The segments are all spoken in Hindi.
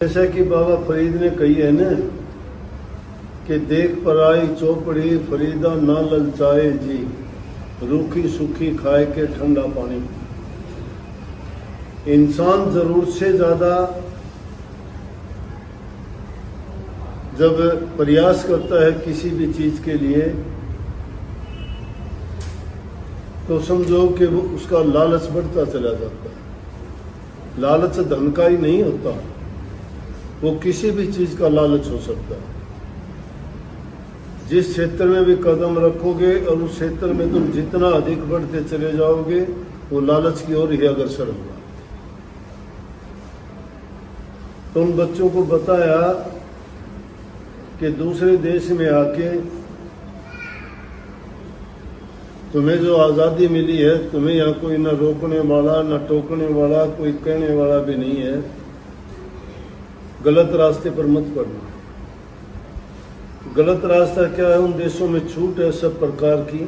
जैसा कि बाबा फरीद ने कही है ना कि देख पर आई चौपड़ी फरीदा ना ललचाए जी, रूखी सूखी खाए के ठंडा पानी। इंसान जरूरत से ज्यादा जब प्रयास करता है किसी भी चीज के लिए तो समझो कि वो उसका लालच बढ़ता चला जाता है। लालच धन का ही नहीं होता, वो किसी भी चीज का लालच हो सकता है। जिस क्षेत्र में भी कदम रखोगे और उस क्षेत्र में तुम जितना अधिक बढ़ते चले जाओगे वो लालच की ओर ही अग्रसर होगा। तुम बच्चों को बताया कि दूसरे देश में आके तुम्हें जो आज़ादी मिली है, तुम्हें यहाँ कोई न रोकने वाला न टोकने वाला, कोई कहने वाला भी नहीं है, गलत रास्ते पर मत पड़ना। गलत रास्ता क्या है? उन देशों में छूट है सब प्रकार की।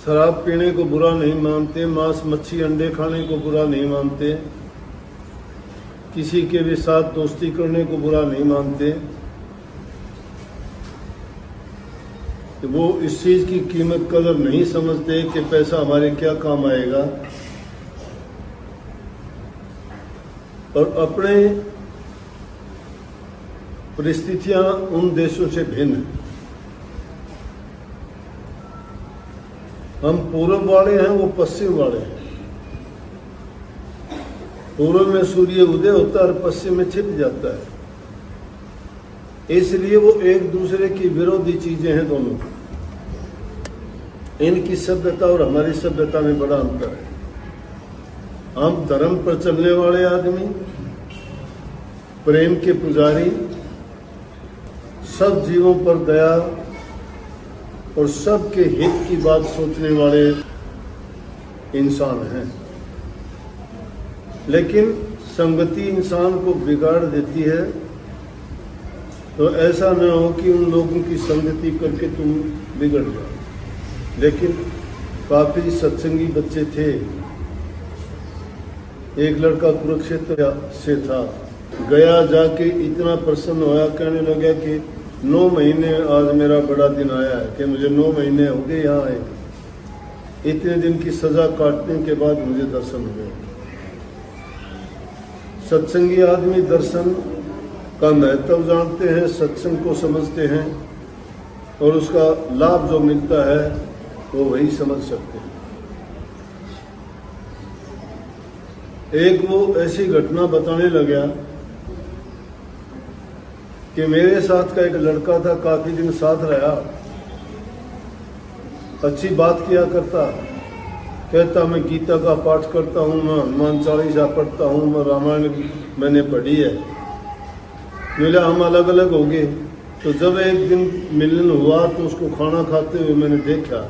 शराब पीने को बुरा नहीं मानते, मांस मच्छी अंडे खाने को बुरा नहीं मानते, किसी के भी साथ दोस्ती करने को बुरा नहीं मानते। तो वो इस चीज की कीमत कदर नहीं समझते कि पैसा हमारे क्या काम आएगा, और अपने परिस्थितियां उन देशों से भिन्न हैं। हम पूर्व वाले हैं, वो पश्चिम वाले हैं। पूर्व में सूर्य उदय होता है और पश्चिम में छिप जाता है, इसलिए वो एक दूसरे की विरोधी चीजें हैं दोनों। इनकी सभ्यता और हमारी सभ्यता में बड़ा अंतर है। हम धर्म पर चलने वाले आदमी, प्रेम के पुजारी, सब जीवों पर दया और सबके हित की बात सोचने वाले इंसान हैं। लेकिन संगति इंसान को बिगाड़ देती है, तो ऐसा न हो कि उन लोगों की संगति करके तुम बिगड़ जाओ। लेकिन काफी सत्संगी बच्चे थे। एक लड़का कुरुक्षेत्र से था, गया जाके इतना प्रसन्न होया, कहने लगा कि 9 महीने आज मेरा बड़ा दिन आया है, कि मुझे 9 महीने हो गए यहाँ आए। इतने दिन की सजा काटने के बाद मुझे दर्शन हुए। सत्संगी आदमी दर्शन का महत्व जानते हैं, सत्संग को समझते हैं, और उसका लाभ जो मिलता है वो वही समझ सकते हैं। एक वो ऐसी घटना बताने लगा कि मेरे साथ का एक लड़का था, काफी दिन साथ रहा, अच्छी बात किया करता, कहता मैं गीता का पाठ करता हूँ, मैं हनुमान चालीसा पढ़ता हूँ, मैं रामायण मैंने पढ़ी है। मिला हम अलग अलग हो गए। तो जब एक दिन मिलन हुआ तो उसको खाना खाते हुए मैंने देखा,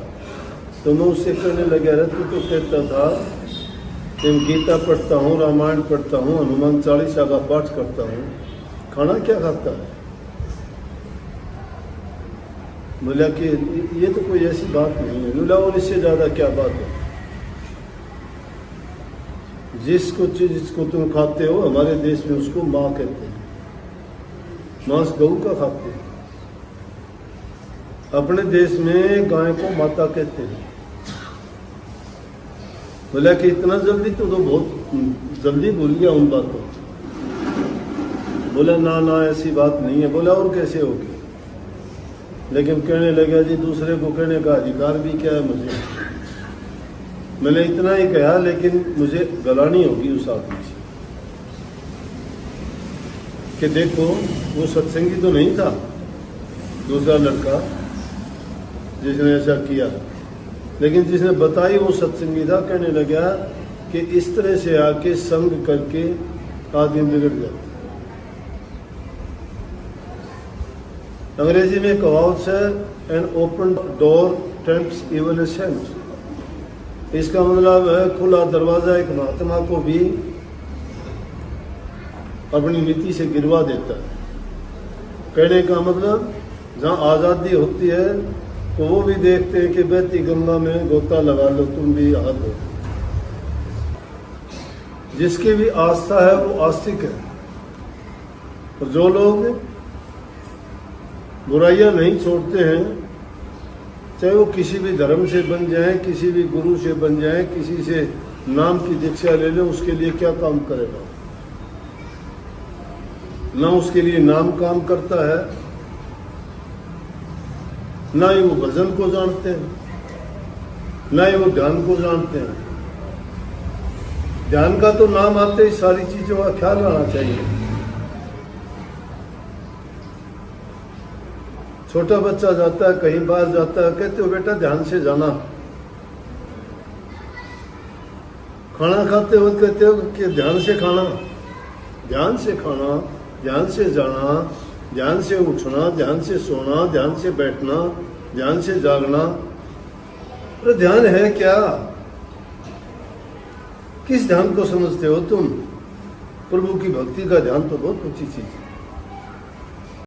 तो मैं उससे कहने लगा, अरे तू तो कहता था कि मैं गीता पढ़ता हूँ, रामायण पढ़ता हूँ, हनुमान चालीसा का पाठ करता हूँ, खाना क्या खाता है? बोला कि ये तो कोई ऐसी बात नहीं है। बोला और इससे ज्यादा क्या बात है? जिसको तुम खाते हो, हमारे देश में उसको माँ कहते हैं। मांस गऊ का खाते हैं, अपने देश में गाय को माता कहते हैं। बोला कि इतना जल्दी तो बहुत जल्दी भूल गया उन बातों। बोला ना ना ऐसी बात नहीं है। बोला और कैसे होगी? लेकिन कहने लगा जी दूसरे को कहने का अधिकार भी क्या है मुझे? मैंने इतना ही कहा, लेकिन मुझे गलानी होगी उस आदमी से कि देखो वो सत्संगी तो नहीं था दूसरा लड़का जिसने ऐसा किया, लेकिन जिसने बताई वो सत्संगी था। कहने लगा कि इस तरह से आके संग करके आदमी बिगड़ जाता। अंग्रेजी में कहावत है, an open door tempts evil a saint. इसका मतलब है खुला दरवाजा एक महात्मा को भी अपनी नीति से गिरवा देता है। कहने का मतलब जहाँ आज़ादी होती है तो वो भी देखते हैं कि बहती गंगा में गोता लगा लो, तुम भी हाथ हो। जिसकी भी आस्था है वो आस्तिक है। और जो लोग बुराइयां नहीं छोड़ते हैं, चाहे वो किसी भी धर्म से बन जाएं, किसी भी गुरु से बन जाएं, किसी से नाम की दीक्षा ले लें, उसके लिए क्या काम करेगा? ना उसके लिए नाम काम करता है, ना ही वो भजन को जानते हैं, ना ही वो ध्यान को जानते हैं। ध्यान का तो नाम आते ही सारी चीजों का ख्याल रहना चाहिए। छोटा बच्चा जाता है कहीं बाहर जाता है, कहते हो बेटा ध्यान से जाना। खाना खाते हो कहते हो कि ध्यान से खाना, ध्यान से खाना, ध्यान से जाना, ध्यान से उठना, ध्यान से सोना, ध्यान से बैठना, ध्यान से जागना। अरे ध्यान है क्या? किस ध्यान को समझते हो तुम? प्रभु की भक्ति का ध्यान तो बहुत ऊंची चीज है।